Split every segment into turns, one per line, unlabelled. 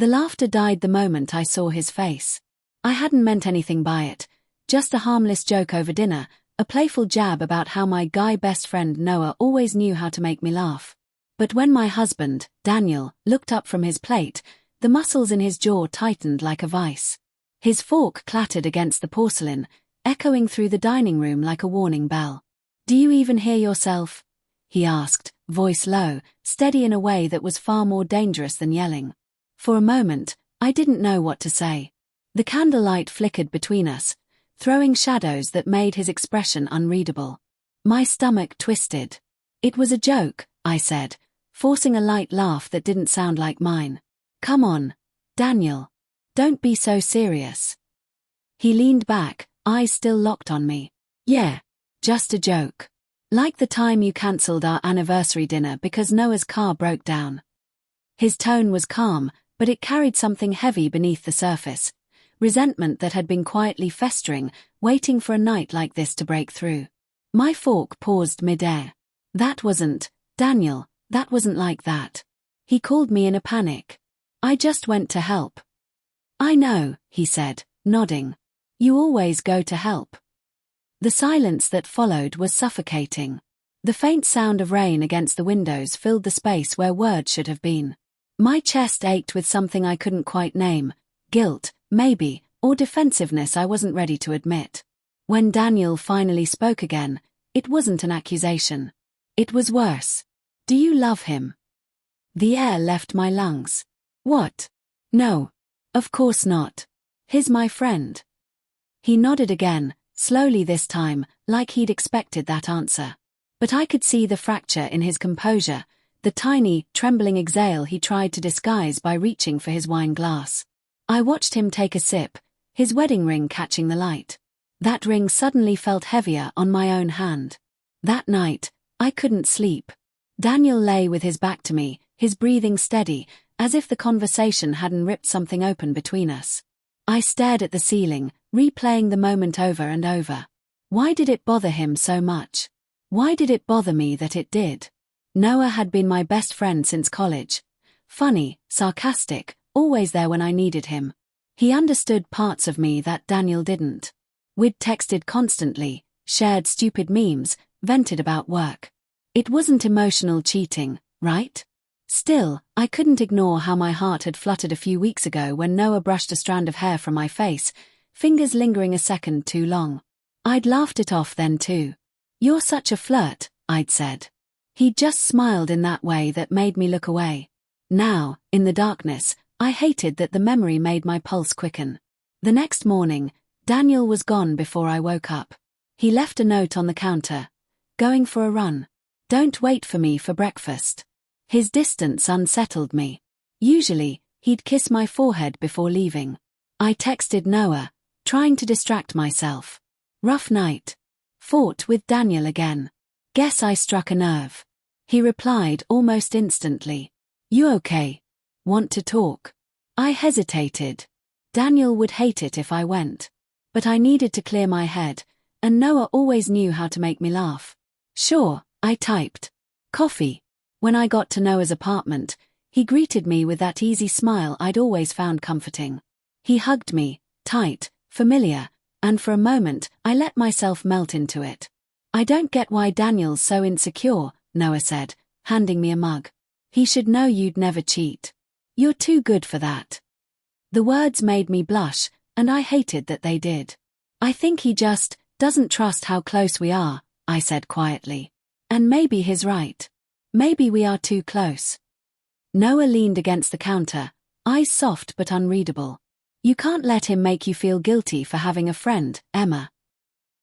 The laughter died the moment I saw his face. I hadn't meant anything by it, just a harmless joke over dinner, a playful jab about how my guy best friend Noah always knew how to make me laugh. But when my husband, Daniel, looked up from his plate, the muscles in his jaw tightened like a vice. His fork clattered against the porcelain, echoing through the dining room like a warning bell. "Do you even hear yourself?" he asked, voice low, steady in a way that was far more dangerous than yelling. For a moment, I didn't know what to say. The candlelight flickered between us, throwing shadows that made his expression unreadable. My stomach twisted. "It was a joke," I said, forcing a light laugh that didn't sound like mine. "Come on, Daniel. Don't be so serious." He leaned back, eyes still locked on me. "Yeah, just a joke. Like the time you cancelled our anniversary dinner because Noah's car broke down." His tone was calm, but it carried something heavy beneath the surface, resentment that had been quietly festering, waiting for a night like this to break through. My fork paused mid-air. Daniel, that wasn't like that." He called me in a panic. "I just went to help." "I know," he said, nodding. "You always go to help." The silence that followed was suffocating. The faint sound of rain against the windows filled the space where words should have been. My chest ached with something I couldn't quite name, guilt, maybe, or defensiveness I wasn't ready to admit. When Daniel finally spoke again, it wasn't an accusation. It was worse. "Do you love him?" The air left my lungs. "What? No. Of course not. He's my friend." He nodded again, slowly this time, like he'd expected that answer. But I could see the fracture in his composure, the tiny, trembling exhale he tried to disguise by reaching for his wine glass. I watched him take a sip, his wedding ring catching the light. That ring suddenly felt heavier on my own hand. That night, I couldn't sleep. Daniel lay with his back to me, his breathing steady, as if the conversation hadn't ripped something open between us. I stared at the ceiling, replaying the moment over and over. Why did it bother him so much? Why did it bother me that it did? Noah had been my best friend since college. Funny, sarcastic, always there when I needed him. He understood parts of me that Daniel didn't. We'd texted constantly, shared stupid memes, vented about work. It wasn't emotional cheating, right? Still, I couldn't ignore how my heart had fluttered a few weeks ago when Noah brushed a strand of hair from my face, fingers lingering a second too long. I'd laughed it off then too. "You're such a flirt," I'd said. He'd just smiled in that way that made me look away. Now, in the darkness, I hated that the memory made my pulse quicken. The next morning, Daniel was gone before I woke up. He left a note on the counter. "Going for a run. Don't wait for me for breakfast." His distance unsettled me. Usually, he'd kiss my forehead before leaving. I texted Noah, trying to distract myself. "Rough night. Fought with Daniel again. Guess I struck a nerve." He replied almost instantly. "You okay? Want to talk?" I hesitated. Daniel would hate it if I went. But I needed to clear my head, and Noah always knew how to make me laugh. "Sure," I typed. "Coffee." When I got to Noah's apartment, he greeted me with that easy smile I'd always found comforting. He hugged me, tight, familiar, and for a moment I let myself melt into it. "I don't get why Daniel's so insecure," Noah said, handing me a mug. "He should know you'd never cheat. You're too good for that." The words made me blush, and I hated that they did. "I think he just doesn't trust how close we are," I said quietly. "And maybe he's right. Maybe we are too close." Noah leaned against the counter, eyes soft but unreadable. "You can't let him make you feel guilty for having a friend, Emma."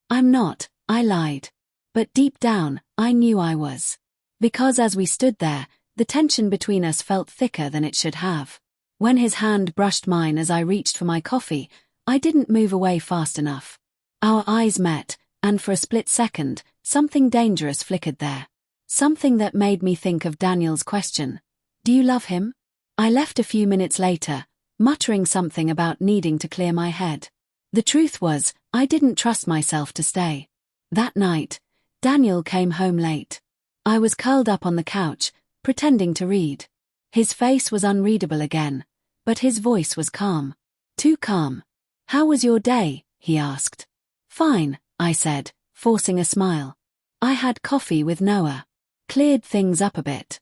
"I'm not," I lied. But deep down, I knew I was. Because as we stood there, the tension between us felt thicker than it should have. When his hand brushed mine as I reached for my coffee, I didn't move away fast enough. Our eyes met, and for a split second, something dangerous flickered there. Something that made me think of Daniel's question. "Do you love him?" I left a few minutes later, muttering something about needing to clear my head. The truth was, I didn't trust myself to stay. That night, Daniel came home late. I was curled up on the couch, pretending to read. His face was unreadable again, but his voice was calm. Too calm. "How was your day?" he asked. "Fine," I said, forcing a smile. "I had coffee with Noah. Cleared things up a bit."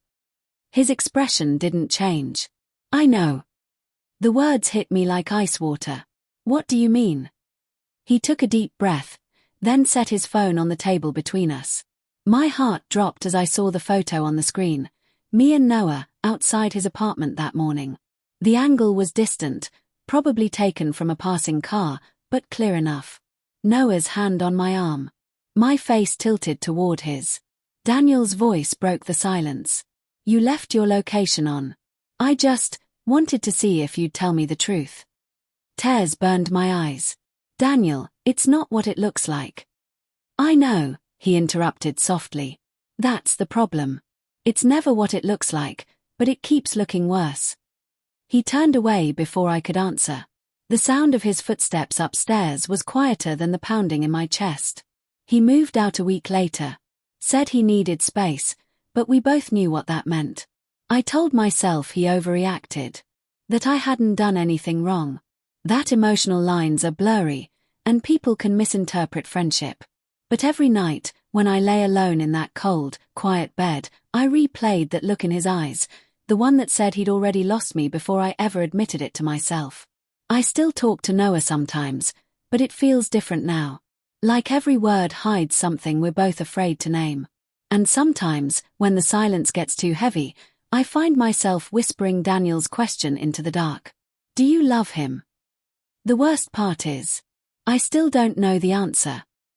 His expression didn't change. "I know." The words hit me like ice water. "What do you mean?" He took a deep breath, then set his phone on the table between us. My heart dropped as I saw the photo on the screen. Me and Noah, outside his apartment that morning. The angle was distant, probably taken from a passing car, but clear enough. Noah's hand on my arm. My face tilted toward his. Daniel's voice broke the silence. "You left your location on. I just wanted to see if you'd tell me the truth." Tears burned my eyes. "Daniel, it's not what it looks like." "I know," he interrupted softly. "That's the problem. It's never what it looks like, but it keeps looking worse." He turned away before I could answer. The sound of his footsteps upstairs was quieter than the pounding in my chest. He moved out a week later. Said he needed space, but we both knew what that meant. I told myself he overreacted. That I hadn't done anything wrong. That emotional lines are blurry, and people can misinterpret friendship. But every night, when I lay alone in that cold, quiet bed, I replayed that look in his eyes, the one that said he'd already lost me before I ever admitted it to myself. I still talk to Noah sometimes, but it feels different now. Like every word hides something we're both afraid to name. And sometimes, when the silence gets too heavy, I find myself whispering Daniel's question into the dark. "Do you love him?" The worst part is, I still don't know the answer.